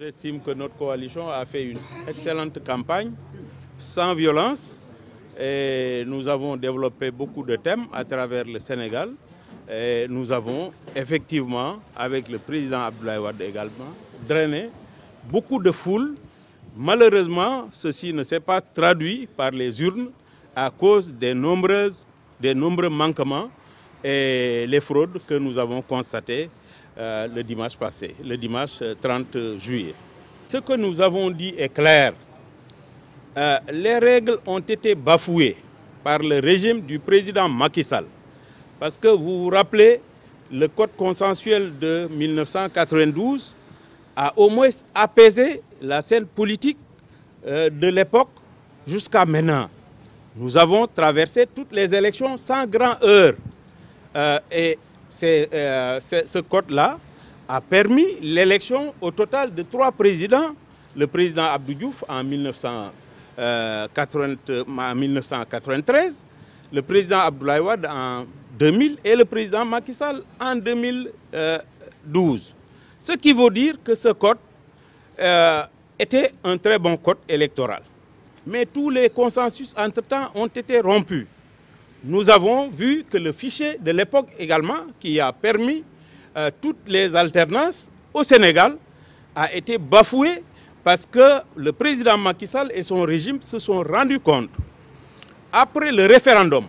J'estime que notre coalition a fait une excellente campagne, sans violence. Et nous avons développé beaucoup de thèmes à travers le Sénégal. Et nous avons effectivement, avec le président Abdoulaye Wade également, drainé beaucoup de foules. Malheureusement, ceci ne s'est pas traduit par les urnes à cause des nombreux manquements et les fraudes que nous avons constatées le dimanche passé, le dimanche 30 juillet. Ce que nous avons dit est clair. Les règles ont été bafouées par le régime du président Macky Sall. Parce que vous vous rappelez, le code consensuel de 1992 a au moins apaisé la scène politique de l'époque jusqu'à maintenant. Nous avons traversé toutes les élections sans grand heurt. Et ce code-là a permis l'élection au total de 3 présidents. Le président Abdou Diouf en 1993, le président Abdoulaye Wade en 2000 et le président Macky Sall en 2012. Ce qui veut dire que ce code était un très bon code électoral. Mais tous les consensus entre-temps ont été rompus. Nous avons vu que le fichier de l'époque également, qui a permis toutes les alternances au Sénégal, a été bafoué parce que le président Macky Sall et son régime se sont rendus compte, après le référendum,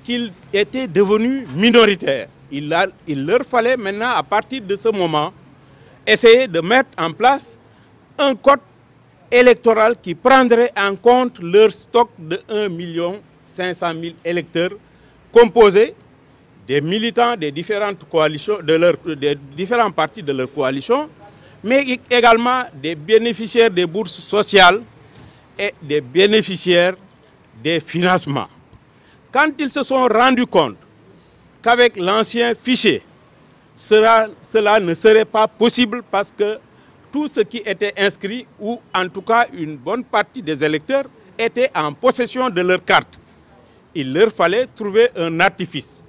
qu'ils étaient devenus minoritaires. Il leur fallait maintenant, à partir de ce moment, essayer de mettre en place un code électoral qui prendrait en compte leur stock de 1 500 000 électeurs composés des militants des différentes coalitions, des différents partis de leur coalition, mais également des bénéficiaires des bourses sociales et des bénéficiaires des financements. Quand ils se sont rendus compte qu'avec l'ancien fichier, cela ne serait pas possible parce que tout ce qui était inscrit, ou en tout cas une bonne partie des électeurs, étaient en possession de leur carte. Il leur fallait trouver un artifice.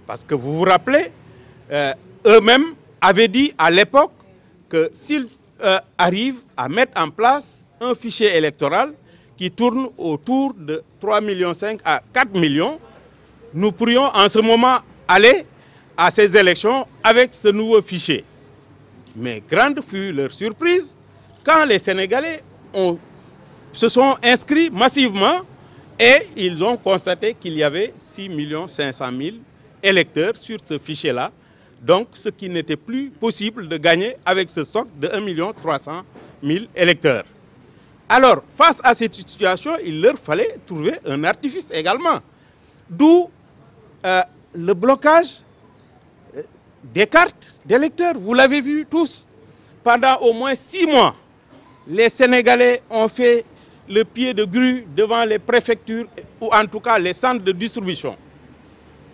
Parce que vous vous rappelez, eux-mêmes avaient dit à l'époque que s'ils arrivent à mettre en place un fichier électoral qui tourne autour de 3,5 millions à 4 millions, nous pourrions en ce moment aller à ces élections avec ce nouveau fichier. Mais grande fut leur surprise quand les Sénégalais se sont inscrits massivement et ils ont constaté qu'il y avait 6 500 000 électeurs sur ce fichier-là. Donc, ce qui n'était plus possible de gagner avec ce stock de 1 300 000 électeurs. Alors, face à cette situation, il leur fallait trouver un artifice également. D'où le blocage des cartes d'électeurs. Vous l'avez vu tous. Pendant au moins 6 mois, les Sénégalais ont fait le pied de grue devant les préfectures, ou en tout cas les centres de distribution.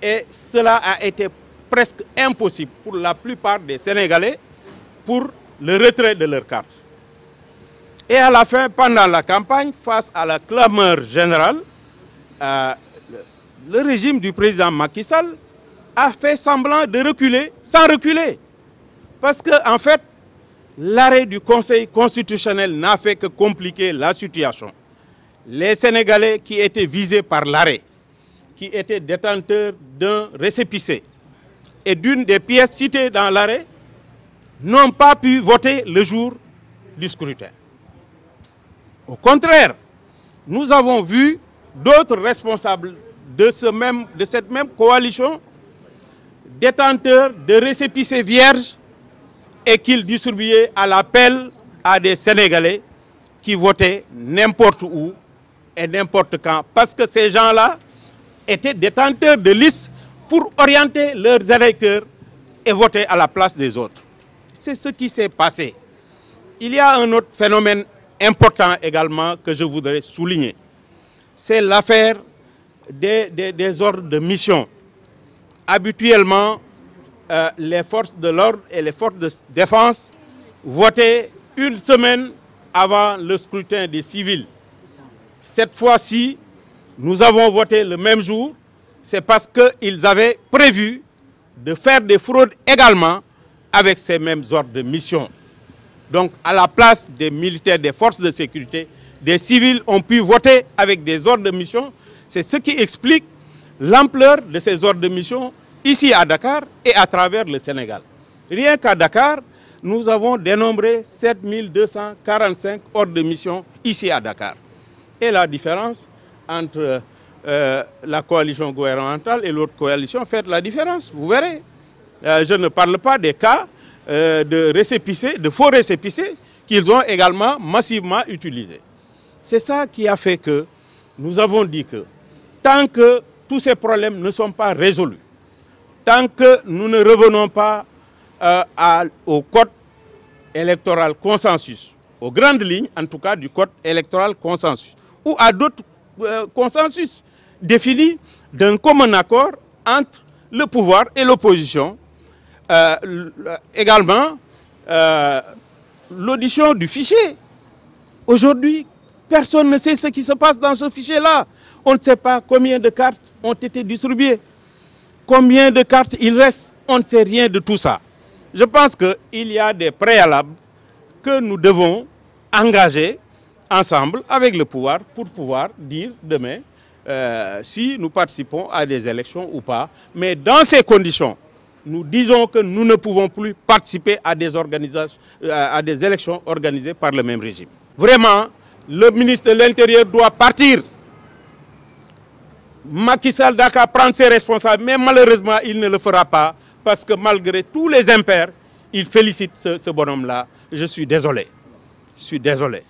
Et cela a été presque impossible pour la plupart des Sénégalais pour le retrait de leurs cartes. Et à la fin, pendant la campagne, face à la clameur générale, le régime du président Macky Sall a fait semblant de reculer sans reculer. Parce qu'en fait, l'arrêt du Conseil constitutionnel n'a fait que compliquer la situation. Les Sénégalais qui étaient visés par l'arrêt, qui étaient détenteurs d'un récépissé et d'une des pièces citées dans l'arrêt, n'ont pas pu voter le jour du scrutin. Au contraire, nous avons vu d'autres responsables de cette même coalition, détenteurs de récépissés vierges, et qu'ils distribuaient à l'appel à des Sénégalais qui votaient n'importe où et n'importe quand. Parce que ces gens-là étaient détenteurs de listes pour orienter leurs électeurs et voter à la place des autres. C'est ce qui s'est passé. Il y a un autre phénomène important également que je voudrais souligner. C'est l'affaire des ordres de mission. Habituellement, les forces de l'ordre et les forces de défense votaient une semaine avant le scrutin des civils. Cette fois-ci, nous avons voté le même jour. C'est parce qu'ils avaient prévu de faire des fraudes également avec ces mêmes ordres de mission. Donc à la place des militaires, des forces de sécurité, des civils ont pu voter avec des ordres de mission. C'est ce qui explique l'ampleur de ces ordres de mission ici à Dakar et à travers le Sénégal. Rien qu'à Dakar, nous avons dénombré 7245 ordres de mission ici à Dakar. Et la différence entre la coalition gouvernementale et l'autre coalition, faites la différence, vous verrez. Je ne parle pas des cas de récépissés, de faux récépissés qu'ils ont également massivement utilisés. C'est ça qui a fait que nous avons dit que tant que tous ces problèmes ne sont pas résolus, tant que nous ne revenons pas au code électoral consensus, aux grandes lignes en tout cas du code électoral consensus, ou à d'autres consensus définis d'un commun accord entre le pouvoir et l'opposition. Également, l'audition du fichier. Aujourd'hui, personne ne sait ce qui se passe dans ce fichier-là. On ne sait pas combien de cartes ont été distribuées, combien de cartes il reste. On ne sait rien de tout ça. Je pense qu'il y a des préalables que nous devons engager ensemble avec le pouvoir pour pouvoir dire demain si nous participons à des élections ou pas. Mais dans ces conditions, nous disons que nous ne pouvons plus participer à des élections organisées par le même régime. Vraiment, le ministre de l'Intérieur doit partir. Macky Sall doit prendre ses responsabilités, mais malheureusement, il ne le fera pas parce que malgré tous les impairs, il félicite ce bonhomme-là. Je suis désolé. Je suis désolé.